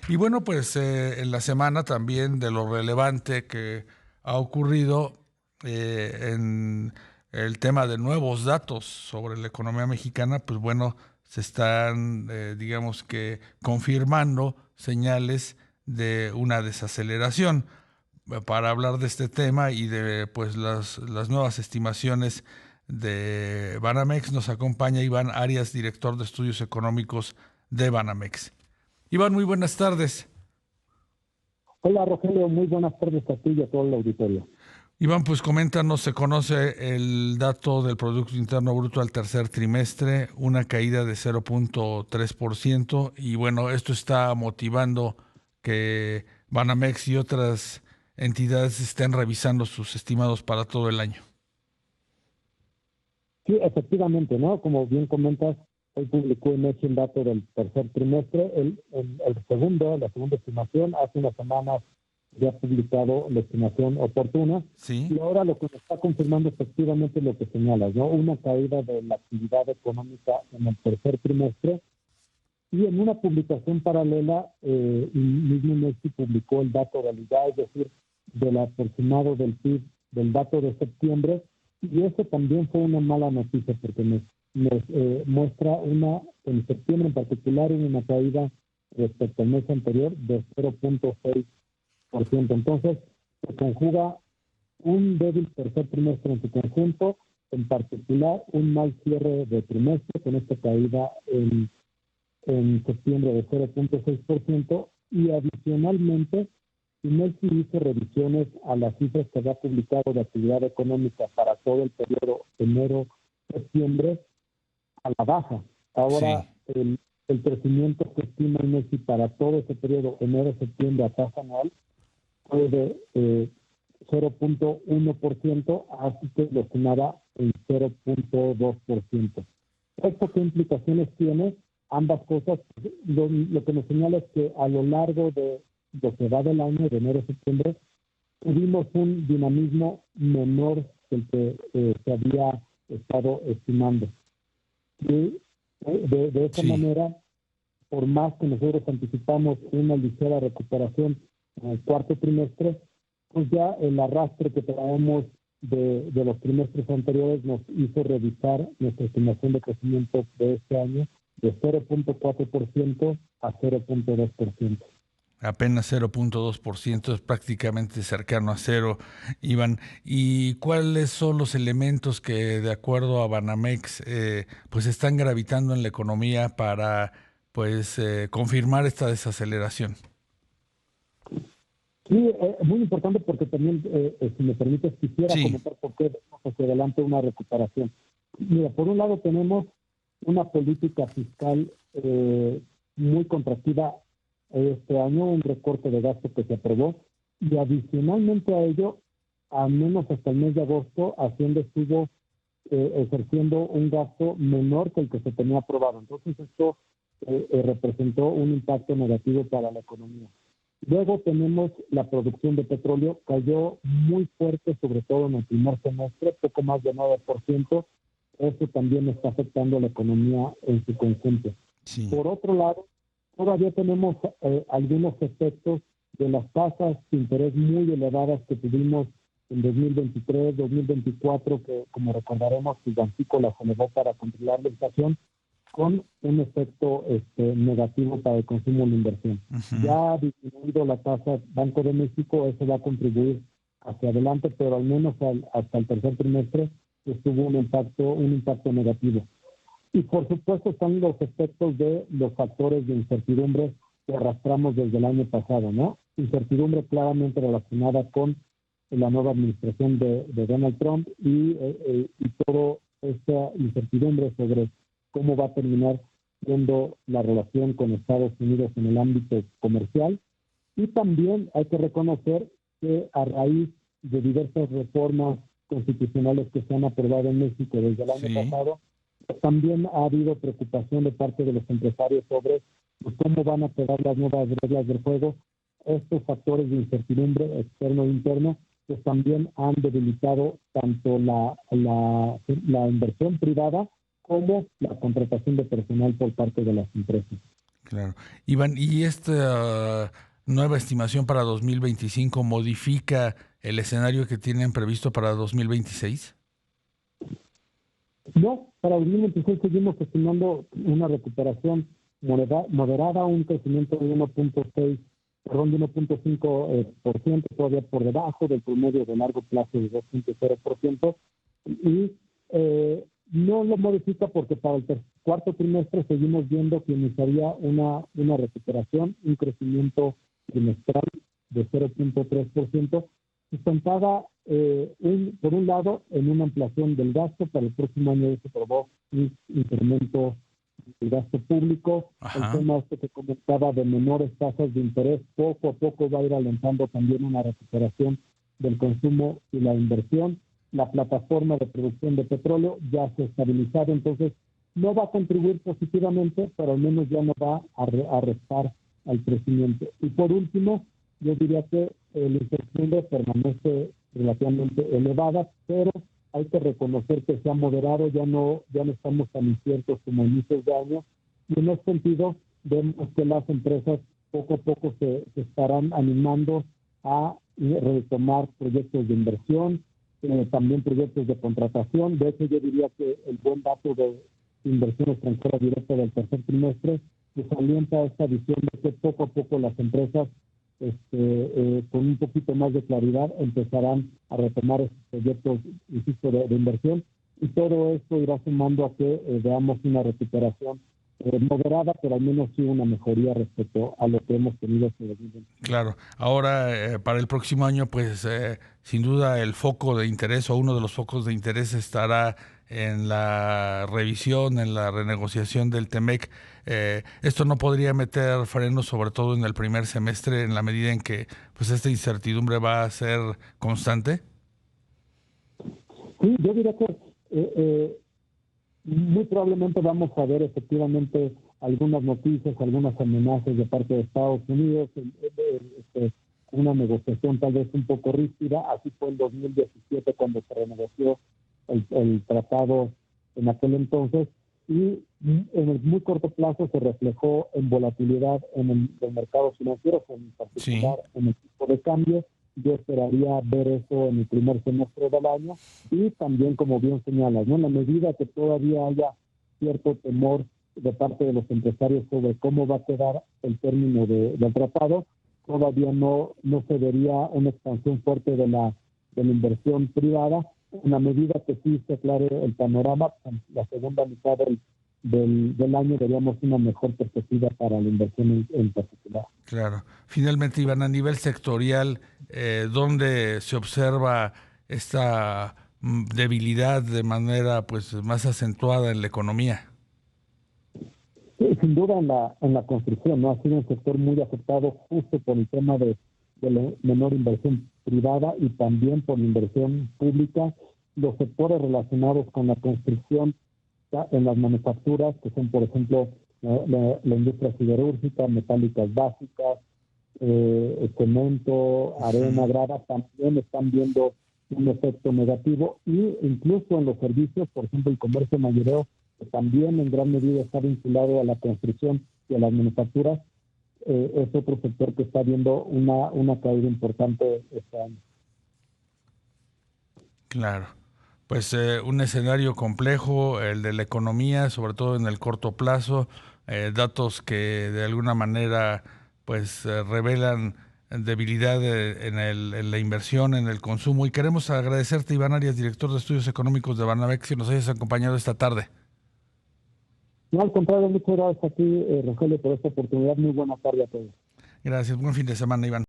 Y bueno, pues en la semana también de lo relevante que ha ocurrido en el tema de nuevos datos sobre la economía mexicana, pues bueno, se están, digamos que, confirmando señales de una desaceleración. Para hablar de este tema y de pues las nuevas estimaciones de Banamex, nos acompaña Iván Arias, director de estudios económicos de Banamex. Iván, muy buenas tardes. Hola Rogelio, muy buenas tardes a ti y a todo el auditorio. Iván, pues coméntanos, se conoce el dato del Producto Interno Bruto al tercer trimestre, una caída de 0.3%, y bueno, esto está motivando que Banamex y otras entidades estén revisando sus estimados para todo el año. Sí, efectivamente, ¿no? Como bien comentas, hoy publicó INEGI el dato del tercer trimestre, la segunda estimación, hace unas semanas ya ha publicado la estimación oportuna, Sí, y ahora lo que nos está confirmando efectivamente lo que señalas, ¿no? Una caída de la actividad económica en el tercer trimestre, y en una publicación paralela, mismo INEGI publicó el dato de realidad, es decir, del aproximado del PIB del dato de septiembre, y eso también fue una mala noticia porque nos muestra en septiembre en particular, una caída respecto al mes anterior de 0.6%. Entonces, se conjuga un débil tercer trimestre en su conjunto, en particular un mal cierre de trimestre con esta caída en septiembre de 0.6%, y adicionalmente INEGI hizo revisiones a las cifras que había publicado de actividad económica para todo el periodo enero-septiembre a la baja. sí, Ahora el crecimiento que estima INEGI para todo ese periodo enero-septiembre a tasa anual fue de 0.1%, así que lo estimaba en 0.2%. ¿Esto qué implicaciones tiene? Ambas cosas. Lo que nos señala es que a lo largo de lo que va del año, de enero a septiembre, tuvimos un dinamismo menor que el que se había estado estimando. Y de esa sí. manera, por más que nosotros anticipamos una ligera recuperación en el cuarto trimestre, pues ya el arrastre que traemos de los trimestres anteriores nos hizo revisar nuestra estimación de crecimiento de este año de 0.4% a 0.2%. Apenas 0.2%, es prácticamente cercano a cero, Iván. ¿Y cuáles son los elementos que, de acuerdo a Banamex, pues están gravitando en la economía para pues confirmar esta desaceleración? Sí, muy importante porque también, si me permites, quisiera Sí, comentar por qué vemos hacia adelante una recuperación. Mira, por un lado tenemos una política fiscal muy contractiva este año, un recorte de gasto que se aprobó, y adicionalmente a ello, al menos hasta el mes de agosto, Hacienda estuvo ejerciendo un gasto menor que el que se tenía aprobado. Entonces esto representó un impacto negativo para la economía. Luego tenemos la producción de petróleo, cayó muy fuerte, sobre todo en el primer semestre, poco más de 9%. Eso también está afectando a la economía en su conjunto. sí, Por otro lado, todavía tenemos algunos efectos de las tasas de interés muy elevadas que tuvimos en 2023, 2024, que como recordaremos, el Banxico las elevó para controlar la inflación, con un efecto negativo para el consumo y la inversión. ujú, Ya ha disminuido la tasa Banco de México, eso va a contribuir hacia adelante, pero al menos hasta el tercer trimestre estuvo un impacto negativo. Y por supuesto están los efectos de los factores de incertidumbre que arrastramos desde el año pasado, ¿no? Incertidumbre claramente relacionada con la nueva administración de Donald Trump, y toda esta incertidumbre sobre cómo va a terminar siendo la relación con Estados Unidos en el ámbito comercial. Y también hay que reconocer que a raíz de diversas reformas constitucionales que se han aprobado en México desde el año sí, pasado, pues también ha habido preocupación de parte de los empresarios sobre pues, cómo van a quedar las nuevas reglas del juego. Estos factores de incertidumbre externo e interno pues también han debilitado tanto la inversión privada como la contratación de personal por parte de las empresas. Claro. Iván, ¿y esta nueva estimación para 2025 modifica el escenario que tienen previsto para 2026? No, para 2026 seguimos estimando una recuperación moderada, un crecimiento de 1.6, perdón, de 1.5%, todavía por debajo del promedio de largo plazo de 2.0%, y no lo modifica porque para el cuarto trimestre seguimos viendo que iniciaría una recuperación, un crecimiento trimestral de 0.3%, sustentada por un lado en una ampliación del gasto. Para el próximo año se aprobó un incremento del gasto público. El Ajá. tema este que comentaba de menores tasas de interés, poco a poco va a ir alentando también una recuperación del consumo y la inversión. La plataforma de producción de petróleo ya se ha estabilizado, entonces no va a contribuir positivamente, pero al menos ya no va a restar al crecimiento. Y por último, yo diría que la incertidumbre permanece relativamente elevada, pero hay que reconocer que se ha moderado, ya no estamos tan inciertos como a inicios de año, y en ese sentido vemos que las empresas poco a poco se estarán animando a retomar proyectos de inversión, también proyectos de contratación. De hecho, yo diría que el buen dato de inversión extranjera directa del tercer trimestre pues alienta esta visión de que poco a poco las empresas con un poquito más de claridad empezarán a retomar estos proyectos, insisto, de inversión, y todo esto irá sumando a que veamos una recuperación moderada, pero al menos sí una mejoría respecto a lo que hemos tenido este 2020. Claro. Ahora, para el próximo año, pues sin duda el foco de interés o uno de los focos de interés estará en la revisión, en la renegociación del TEMEC. Esto no podría meter frenos, sobre todo en el primer semestre, en la medida en que pues esta incertidumbre va a ser constante. Sí, yo diría que muy probablemente vamos a ver efectivamente algunas noticias, algunas amenazas de parte de Estados Unidos, una negociación tal vez un poco rígida. Así fue en 2017 cuando se renegoció el tratado en aquel entonces, y en el muy corto plazo se reflejó en volatilidad en los mercados financieros, en Sí, particular en el tipo de cambio. Yo esperaría ver eso en el primer semestre del año, y también, como bien señalas, ¿no? En la medida que todavía haya cierto temor de parte de los empresarios sobre cómo va a quedar el término del tratado, todavía no se vería una expansión fuerte de la inversión privada. En la medida que sí se aclare el panorama, en la segunda mitad del año veríamos una mejor perspectiva para la inversión en particular. claro. Finalmente, Iván, a nivel sectorial, ¿dónde se observa esta debilidad de manera pues más acentuada en la economía? Sí, sin duda en la construcción, ¿no? Ha sido un sector muy afectado justo por el tema de la menor inversión privada y también por la inversión pública. Los sectores relacionados con la construcción en las manufacturas, que son, por ejemplo, la industria siderúrgica, metálicas básicas, cemento, arena, Ujú. grava, también están viendo un efecto negativo, y incluso en los servicios, por ejemplo, el comercio mayoreo, que también en gran medida está vinculado a la construcción y a las manufacturas, es otro sector que está viendo una caída importante este año. Claro. Pues un escenario complejo, el de la economía, sobre todo en el corto plazo, datos que de alguna manera pues revelan debilidad en la inversión, en el consumo. Y queremos agradecerte, Iván Arias, director de Estudios Económicos de Banamex, que nos hayas acompañado esta tarde. No, al contrario, muchas gracias a ti, Rogelio, por esta oportunidad. Muy buena tarde a todos. Gracias, buen fin de semana, Iván.